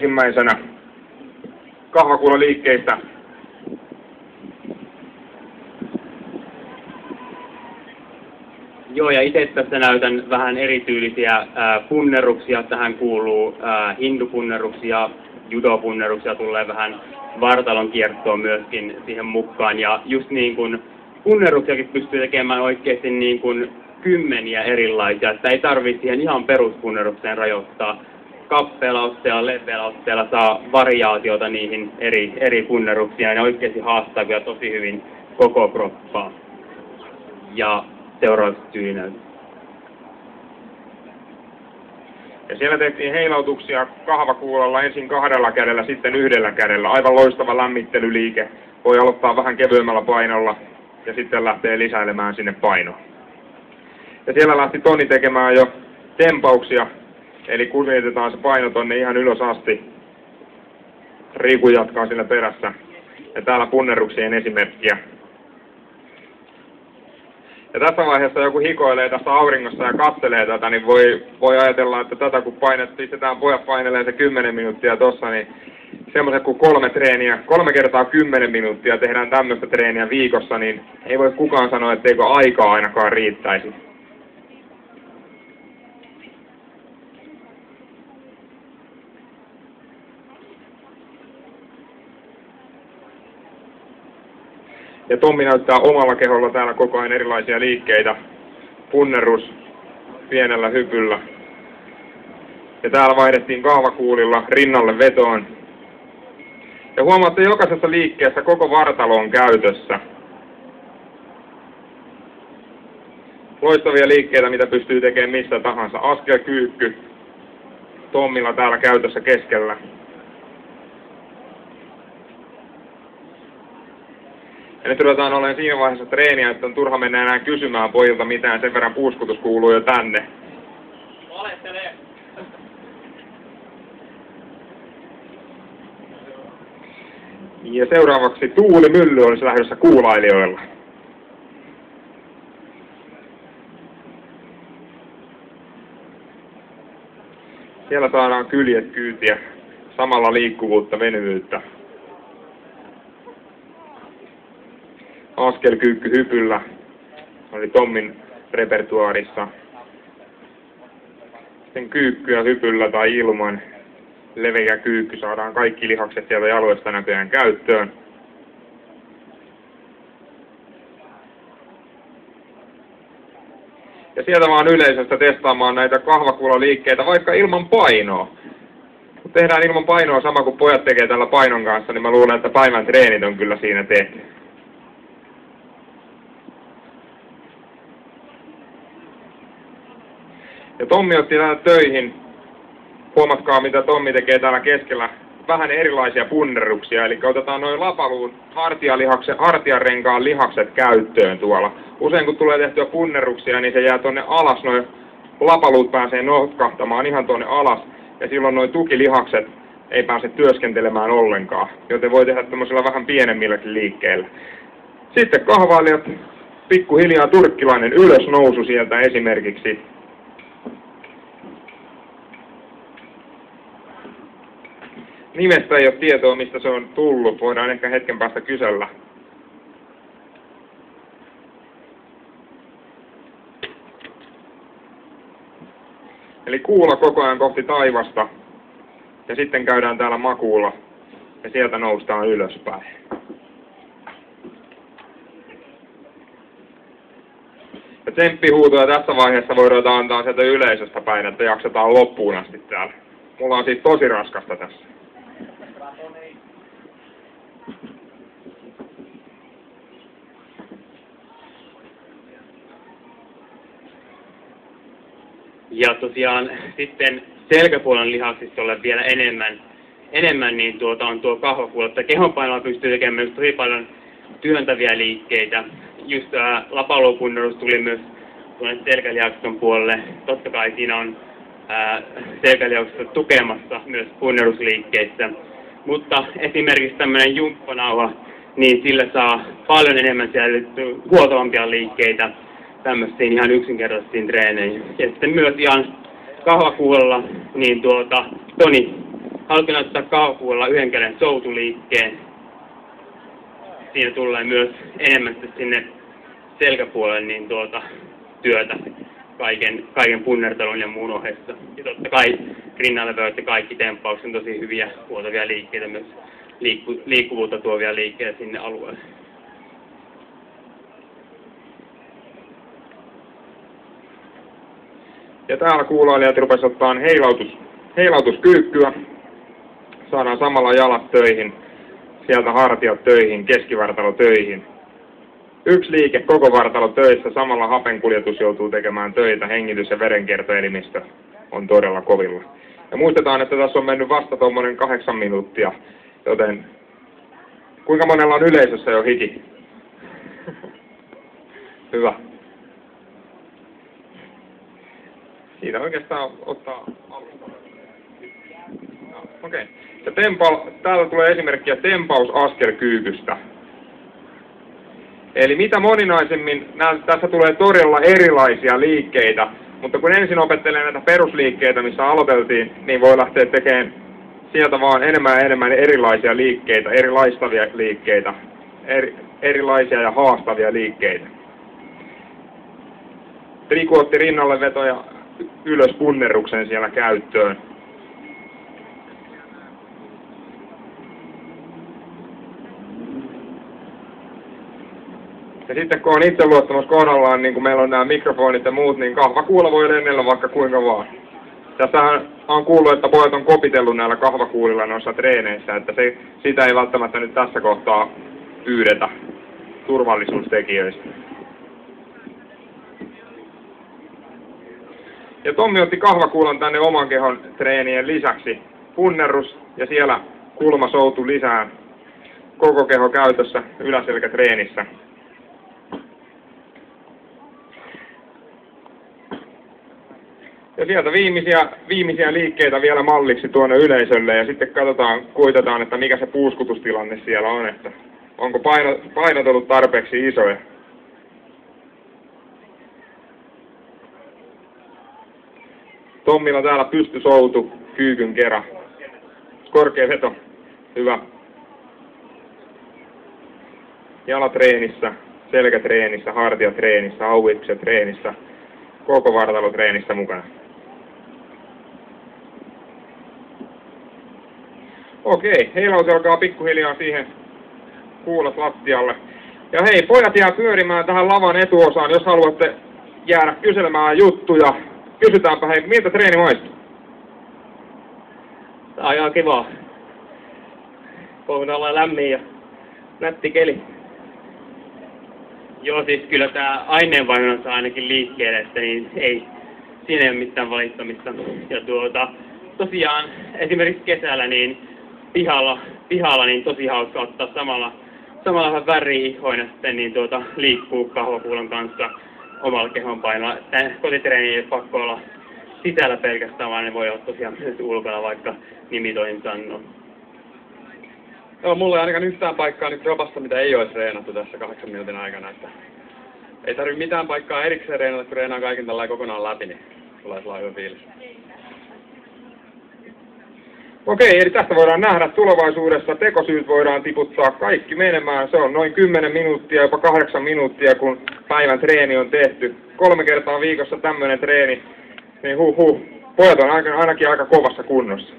Ensimmäisenä kahvakuuloliikkeistä. Joo, ja itse tässä näytän vähän erityylisiä punnerruksia. Tähän kuuluu hindupunnerruksia, judopunnerruksia, tulee vähän vartalon kiertoa myöskin siihen mukaan. Ja just niin kuin punneruksiakin pystyy tekemään oikeasti niin kuin kymmeniä erilaisia. Sitä ei tarvitse siihen ihan peruspunnerukseen rajoittaa. Kappealla otteella, leveällä otteella saa variaatiota niihin eri punneruksiin, ja ne oikeasti haastavia tosi hyvin koko kroppaa. Ja seuraavaksi tyylinäytö. Ja siellä tehtiin heilautuksia kahvakuulolla ensin 2 kädellä, sitten 1 kädellä. Aivan loistava lämmittelyliike. Voi aloittaa vähän kevyemmällä painolla ja sitten lähtee lisäilemään sinne painoa. Ja siellä lähti Toni tekemään jo tempauksia. Eli kuljetetaan se paino tonne ihan ylös asti. Riiku jatkaa siinä perässä. Ja täällä punneruksien esimerkkiä. Ja tässä vaiheessa joku hikoilee tässä auringossa ja katselee tätä, niin voi ajatella, että tätä kun pistetään pojat painelee se 10 minuuttia tossa, niin semmoiset kuin 3 treeniä, 3 kertaa 10 minuuttia tehdään tämmöistä treeniä viikossa, niin ei voi kukaan sanoa, etteikö aikaa ainakaan riittäisi. Ja Tommi näyttää omalla keholla täällä koko ajan erilaisia liikkeitä. Punnerus pienellä hypyllä. Ja täällä vaihdettiin kahvakuulilla rinnalle vetoon. Ja huomaatte, jokaisessa liikkeessä koko vartalo on käytössä. Loistavia liikkeitä, mitä pystyy tekemään missä tahansa. Askelkyykky Tommilla täällä käytössä keskellä. Ja nyt ruvetaan olemaan siinä vaiheessa treeniä, että on turha mennä enää kysymään pojilta mitään, sen verran puuskutus kuuluu jo tänne. Valehtelee! Ja seuraavaksi tuulimylly olisi lähdössä kuulailijoilla. Siellä saadaan kyljet kyytiä, samalla liikkuvuutta, venyvyyttä. Askelkyykky hypyllä oli Tommin repertuaarissa. Sitten kyykkyä hypyllä tai ilman. Leveä kyykky, saadaan kaikki lihakset sieltä jaloista näköjään käyttöön. Ja sieltä vaan yleisöstä testaamaan näitä kahvakuuloliikkeitä vaikka ilman painoa. Kun tehdään ilman painoa sama kuin pojat tekee tällä painon kanssa, niin mä luulen, että päivän treenit on kyllä siinä tehty. Ja Tommi otti täällä töihin. Huomatkaa, mitä Tommi tekee täällä keskellä. Vähän erilaisia punnerruksia, eli otetaan noin lapaluun hartiarenkaan lihakset käyttöön tuolla. Usein kun tulee tehtyä punnerruksia, niin se jää tonne alas, noin lapaluut pääsee notkahtamaan ihan tonne alas, ja silloin noin tukilihakset ei pääse työskentelemään ollenkaan, joten voi tehdä tämmöisellä vähän pienemmilläkin liikkeillä. Sitten kahvailijat, pikkuhiljaa turkkilainen ylösnousu sieltä esimerkiksi. Nimestä ei ole tietoa, mistä se on tullut. Voidaan ehkä hetken päästä kysellä. Eli kuula koko ajan kohti taivasta. Ja sitten käydään täällä makuulla. Ja sieltä noustaan ylöspäin. Ja tsemppihuutoja tässä vaiheessa voidaan antaa sieltä yleisöstä päin, että jaksetaan loppuun asti täällä. Mulla on siis tosi raskasta tässä. Ja tosiaan sitten selkäpuolen lihaksissa ole vielä enemmän niin on tuo kahvakuulo, että kehonpainolla pystyy tekemään tosi paljon työntäviä liikkeitä. Just lapaluupunnerus tuli myös tuonne selkälihakson puolelle. Totta kai siinä on selkälihaksista tukemassa myös punnerusliikkeissä. Mutta esimerkiksi tämmöinen jumppanauha, niin sillä saa paljon enemmän siellä huoltavampia liikkeitä tämmöisiin ihan yksinkertaisiin treeneihin. Ja sitten myös ihan kahvakuulolla, niin Toni haluaisin näyttää kahvakuulella yhden käden soutuliikkeen. Siinä tulee myös enemmän sinne selkäpuolelle niin työtä kaiken punnertelun ja muun ohessa. Ja totta kai rinnalle löytyy kaikki tempauksen tosi hyviä puoltavia liikkeitä, myös liikkuvuutta tuovia liikkeitä sinne alueelle. Ja täällä kuulailijat rupesivat ottaa heilautuskyykkyä. Saadaan samalla jalat töihin, sieltä hartiat töihin, keskivartalo töihin. Yksi liike, koko vartalo töissä, samalla hapenkuljetus joutuu tekemään töitä, hengitys- ja verenkiertoelimistö on todella kovilla. Ja muistetaan, että tässä on mennyt vasta tuommoinen 8 minuuttia, joten kuinka monella on yleisössä jo hiki? Hyvä. Siitä oikeastaan ottaa alusta. Okei. Täältä tulee esimerkkiä tempausaskelkyykystä. Eli mitä moninaisemmin, tässä tulee todella erilaisia liikkeitä, mutta kun ensin opettelee näitä perusliikkeitä, missä aloiteltiin, niin voi lähteä tekemään sieltä vaan enemmän ja enemmän erilaisia liikkeitä, erilaistavia liikkeitä, erilaisia ja haastavia liikkeitä. Riku otti rinnalle vetoja ylös punnerruksen siellä käyttöön. Ja sitten kun on itseluottamus kohdallaan, niin kun meillä on nämä mikrofonit ja muut, niin kahvakuula voi lennellä vaikka kuinka vaan. Tässähän on kuullut, että pojat on kopitellut näillä kahvakuulilla noissa treeneissä, että sitä ei välttämättä nyt tässä kohtaa pyydetä turvallisuustekijöistä. Ja Tommi otti kahvakuulan tänne oman kehon treenien lisäksi. Punnerrus ja siellä kulmasoutu lisää koko keho käytössä yläselkätreenissä. Ja sieltä viimeisiä liikkeitä vielä malliksi tuonne yleisölle ja sitten kuitataan, että mikä se puuskutustilanne siellä on, että onko painot ollut tarpeeksi isoja. Tommilla täällä pystysoutu, kyykyn kera. Korkea veto. Hyvä. Jalatreenissä, selkätreenissä, hartiatreenissä, hauiksen treenissä, koko vartalotreenissä mukana. Okei, heilautelkaa pikkuhiljaa siihen kuulat lattialle. Ja hei, pojat jää pyörimään tähän lavan etuosaan, jos haluatte jäädä kyselemään juttuja. Kysytäänpä hei, miltä treeni maistuu? Tää on ihan kivaa. Kun ollaan lämmin ja nätti keli. Joo, siis kyllä tää aineenvaihdunta ainakin liikkeelle, että niin siinä ei ole mitään valittamista. Ja tosiaan esimerkiksi kesällä niin pihalla niin tosi hauska ottaa samalla vähän väriä ihoina sitten niin liikkuu kahvakuulan kanssa omalla kehonpainolla. Kotitreeni ei ole pakko olla sisällä pelkästään, vaan ne voi olla tosiaan myös ulkona, vaikka nimi toisin sanoo. Joo, mulla ei ainakaan yhtään paikkaa nyt kropassa, mitä ei ole treenattu tässä 8 minuutin aikana. Että ei tarvitse mitään paikkaa erikseen treenata, kun treenaa kaiken tällä kokonaan läpi, niin tulee sellainen hyvä fiilis. Okei, eli tästä voidaan nähdä tulevaisuudessa. Tekosyyt voidaan tiputtaa kaikki menemään. Se on noin 10 minuuttia, jopa 8 minuuttia, kun päivän treeni on tehty. 3 kertaa viikossa tämmöinen treeni, niin pojat on ainakin aika kovassa kunnossa.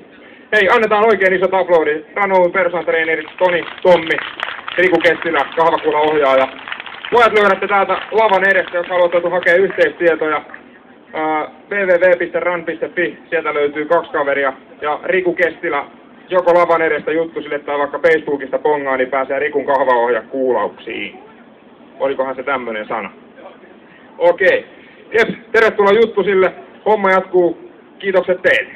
Hei, annetaan oikein isot aplodit. Ranoun personal trainerit Toni, Tommi, Riku Kestilä, kahvakuulan ohjaaja. Pojat löydätte täältä lavan edestä, jos haluatte hakea yhteistietoja. www.ran.fi, sieltä löytyy 2 kaveria. Ja Riku Kestilä, joko lavan edestä juttusille tai vaikka Facebookista pongaa, niin pääsee Rikun kahvaohja kuulauksiin. Olikohan se tämmönen sana? Okei. Tervetuloa juttusille. Homma jatkuu. Kiitokset teille.